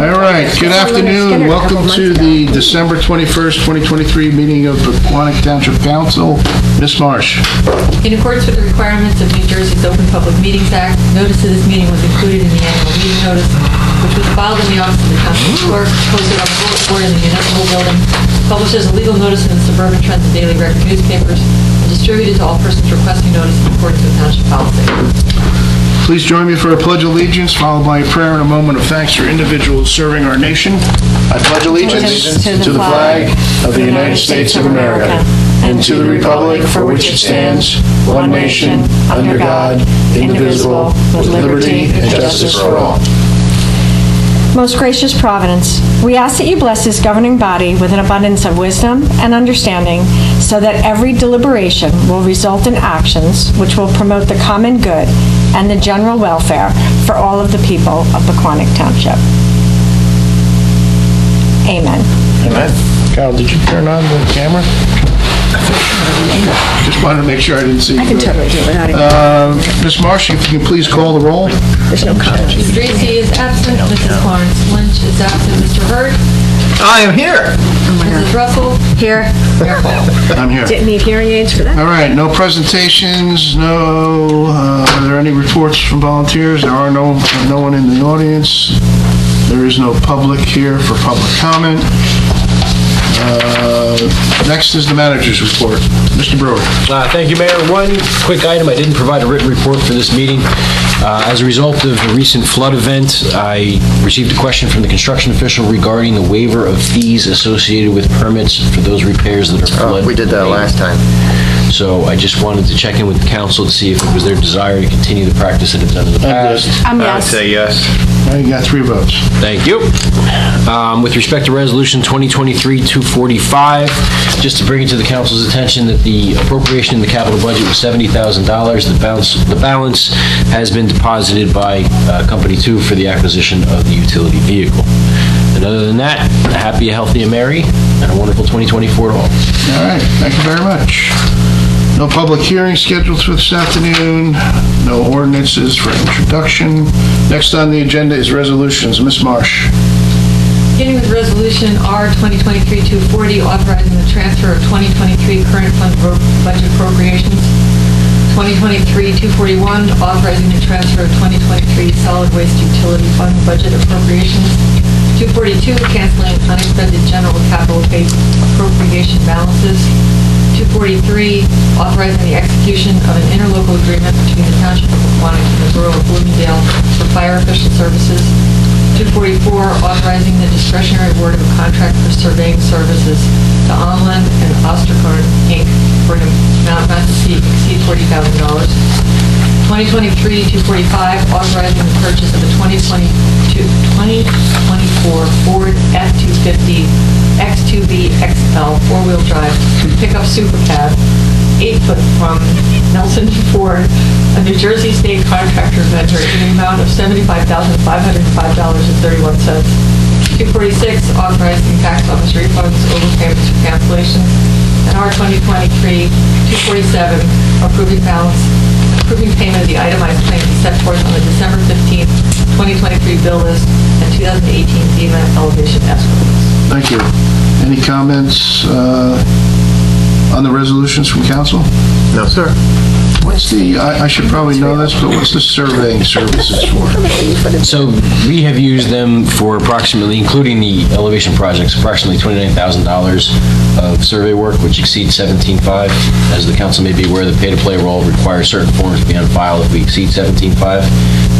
All right, good afternoon. Welcome to the December 21st, 2023 meeting of the Pequannock Township Council. Ms. Marsh. In accordance with the requirements of New Jersey's Open Public Meetings Act, notice of this meeting was included in the annual meeting notice, which was filed in the office of the council clerk, posted on the bulletin board in the municipal building, published as a legal notice in the Suburban Trends and Daily Record newspapers, and distributed to all persons requesting notice in accordance with township policy. Please join me for a pledge of allegiance, followed by a prayer and a moment of thanks for individuals serving our nation. I pledge allegiance to the flag of the United States of America and to the republic for which it stands, one nation, under God, indivisible, with liberty and justice for all. Most gracious Providence, we ask that you bless this governing body with an abundance of wisdom and understanding so that every deliberation will result in actions which will promote the common good and the general welfare for all of the people of Pequannock Township. Amen. Amen. Carol, did you turn on the camera? Just wanted to make sure I didn't see you. I can totally do it without it. Ms. Marsh, if you can please call the roll. There's no comment. Mr. Dracy is absent. Mrs. Florence Lynch is absent. Mr. Hurd. I am here. Mrs. Russell. Here. Mayor Cole. I'm here. Didn't need hearing aids for that. All right, no presentations, no, are there any reports from volunteers? There are no one in the audience. There is no public here for public comment. Next is the manager's report. Mr. Brewer. Thank you, Mayor. One quick item. I didn't provide a written report for this meeting. As a result of a recent flood event, I received a question from the construction official regarding the waiver of fees associated with permits for those repairs that are flood. We did that last time. So I just wanted to check in with the council to see if it was their desire to continue the practice that it's done in the past. I would Yes. say yes. You got 3 votes. Thank you. With respect to Resolution 2023-245, just to bring it to the council's attention that the appropriation in the capital budget was $70,000. The balance has been deposited by Company 2 for the acquisition of the utility vehicle. And other than that, happy, healthy, and merry, and a wonderful 2024 to all. All right, thank you very much. No public hearing scheduled for this afternoon. No ordinances for introduction. Next on the agenda is resolutions. Ms. Marsh. Beginning with Resolution R 2023-240, authorizing the transfer of 2023 current fund budget appropriations. 2023-241, authorizing the transfer of 2023 solid waste utility fund budget appropriations. 242, canceling unexpended general capital appropriation balances. 243, authorizing the execution of an interlocal agreement between the Township of Pequannock and the Borough of Bloomingdale for fire official services. 244, authorizing the discretionary award of a contract for surveying services to Onland and Osterkorn, Inc. for an amount not to exceed $40,000. 2023-245, authorizing the purchase of a 2024 Ford F-250 X2B XL four-wheel drive pickup super cab, 8-foot from Nelson Ford, a New Jersey state contractor vendor, in the amount of $75,505.31. 246, authorizing tax office refunds, overpayments, or cancellations. And R 2023-247, approving payment of the itemized claims set forth on the December 15th, 2023 bill list and 2018 FEMA elevation escrow list. Thank you. Any comments on the resolutions from council? No, sir. What's the, I should probably know this, but what's the surveying services for? So we have used them for approximately, including the elevation projects, approximately $29,000 of survey work, which exceeds $17,500. As the council may be aware, the pay-to-play role requires certain forms to be on file if we exceed $17,500,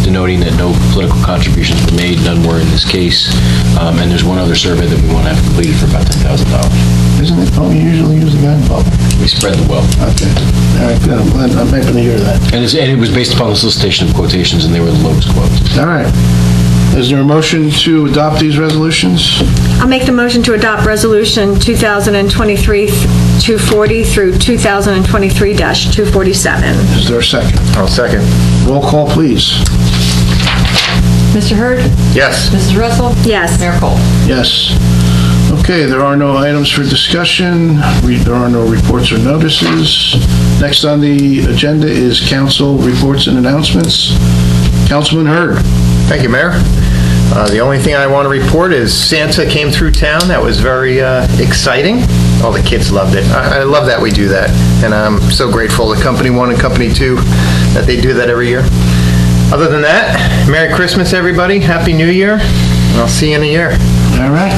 denoting that no political contributions were made. None were in this case. And there's one other survey that we want to have completed for about $10,000. Isn't it, don't you usually use the gun bubble? We spread the wealth. Okay. All right, good. I'm happy to hear that. And it was based upon the solicitation of quotations, and they were the lowest quotes. All right. Is there a motion to adopt these resolutions? I'll make the motion to adopt Resolution 2023-240 through 2023-247. Is there a second? I'll second. Roll call, please. Mr. Hurd? Yes. Mrs. Russell? Yes. Mayor Cole? Yes. Okay, there are no items for discussion. There are no reports or notices. Next on the agenda is council reports and announcements. Councilman Hurd. Thank you, Mayor. The only thing I want to report is Santa came through town. That was very exciting. All the kids loved it. I love that we do that, and I'm so grateful to Company 1 and Company 2 that they do that every year. Other than that, Merry Christmas, everybody. Happy New Year. And I'll see you in a year. All right.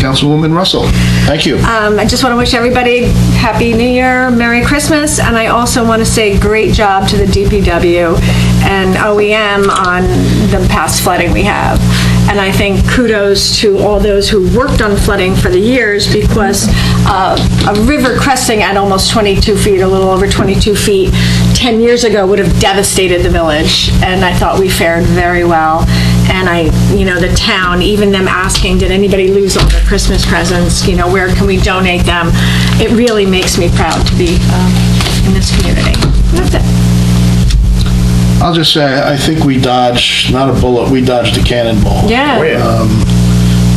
Councilwoman Russell, thank you. I just want to wish everybody Happy New Year, Merry Christmas, and I also want to say great job to the DPW and OEM on the past flooding we have. And I think kudos to all those who worked on flooding for the years, because a river cresting at almost 22 feet, a little over 22 feet, 10 years ago would have devastated the village, and I thought we fared very well. And the town, even them asking, did anybody lose all their Christmas presents? Where can we donate them? It really makes me proud to be in this community. That's it. I'll just say, I think we dodged, not a bullet, we dodged a cannonball. Yeah. Oh,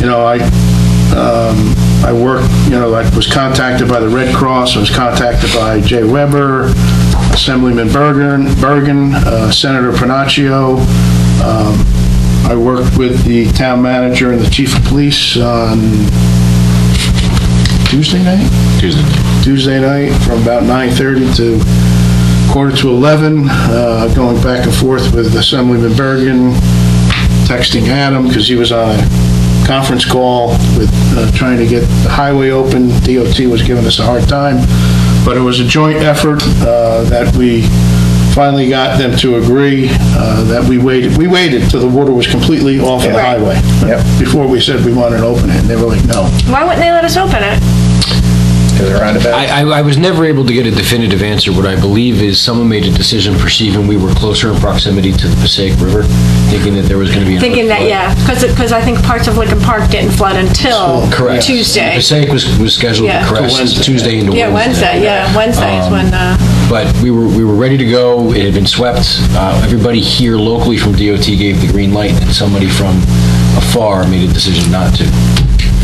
yeah. I worked, I was contacted by the Red Cross, I was contacted by Jay Weber, Assemblyman Bergen, Senator Panaccio. I worked with the town manager and the chief of police on Tuesday night? Tuesday night from about 9:30 to 10:45, going back and forth with Assemblyman Bergen, texting Adam because he was on a conference call with trying to get the highway open. DOT was giving us a hard time, but it was a joint effort that we finally got them to agree that we waited till the water was completely off of the highway before we said we wanted to open it, and they were like, no. Why wouldn't they let us open it? I was never able to get a definitive answer. What I believe is someone made a decision perceiving we were closer in proximity to the Passaic River, thinking that there was going to be another Thinking that, flood. yeah, because I think parts of Lincoln Park didn't flood until Correct. Tuesday. Passaic was scheduled Yeah. to crest Wednesday. Tuesday into Yeah, Wednesday, yeah, Wednesday is when, But we were ready to go. It had been swept. Everybody here locally from DOT gave the green light, and somebody from afar made a decision not to.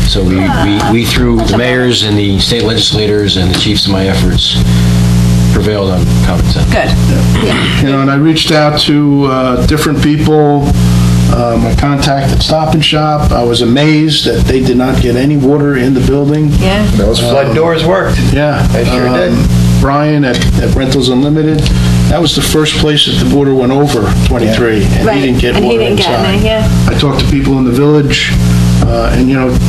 So we through the mayors and the state legislators and the chiefs of my efforts, prevailed on common sense. good. And I reached out to different people, my contact at Stop and Shop. I was amazed that they did not get any water in the building. Yeah. Those flood doors worked. Yeah. They sure did. Brian at Rentals Unlimited, that was the first place that the water went over 23, and Right. he didn't get And he water didn't get inside. any, yeah. I talked to people in the village, and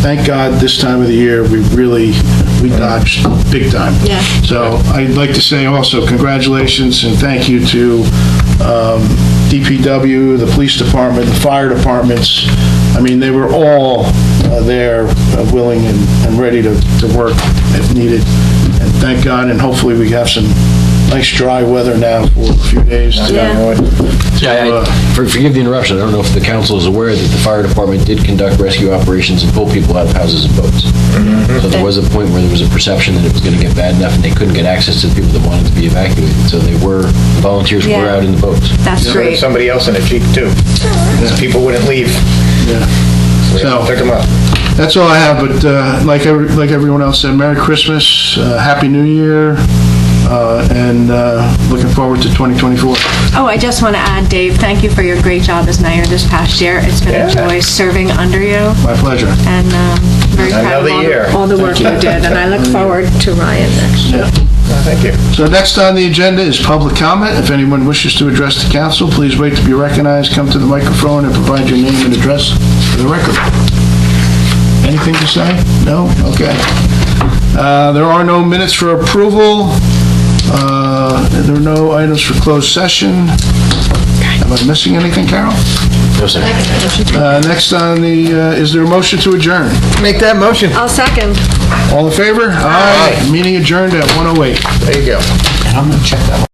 thank God this time of the year, we dodged big time. Yeah. So I'd like to say also congratulations and thank you to DPW, the police department, the fire departments. I mean, they were all there, willing and ready to work if needed. And thank God, and hopefully we have some nice dry weather now for a few days. Forgive the interruption. I don't know if the council is aware that the fire department did conduct rescue operations and pull people out of houses and boats. So there was a point where there was a perception that it was going to get bad enough and they couldn't get access to the people that wanted to be evacuated. So the volunteers were Yeah. out in the boats. That's great. Somebody else in a Jeep, too. Because people wouldn't leave. Yeah. So took them up. That's all I have, but like everyone else said, Merry Christmas, Happy New Year, and looking forward to 2024. Oh, I just want to add, Dave, thank you for your great job as mayor this past year. It's been a joy serving under you, My pleasure. and very proud Another of year. all the work you did, and I look forward to Ryan next year. Thank you. So next on the agenda is public comment. If anyone wishes to address the council, please wait to be recognized, come to the microphone, and provide your name and address for the record. Anything to say? No? Okay. There are no minutes for approval. There are no items for closed session. Am I missing anything, Carol? No, sir. Next on the, is there a motion to adjourn? Make that motion. I'll second. All in favor? Aye. Meeting adjourned at 1:08. There you go. And I'm going to check that one.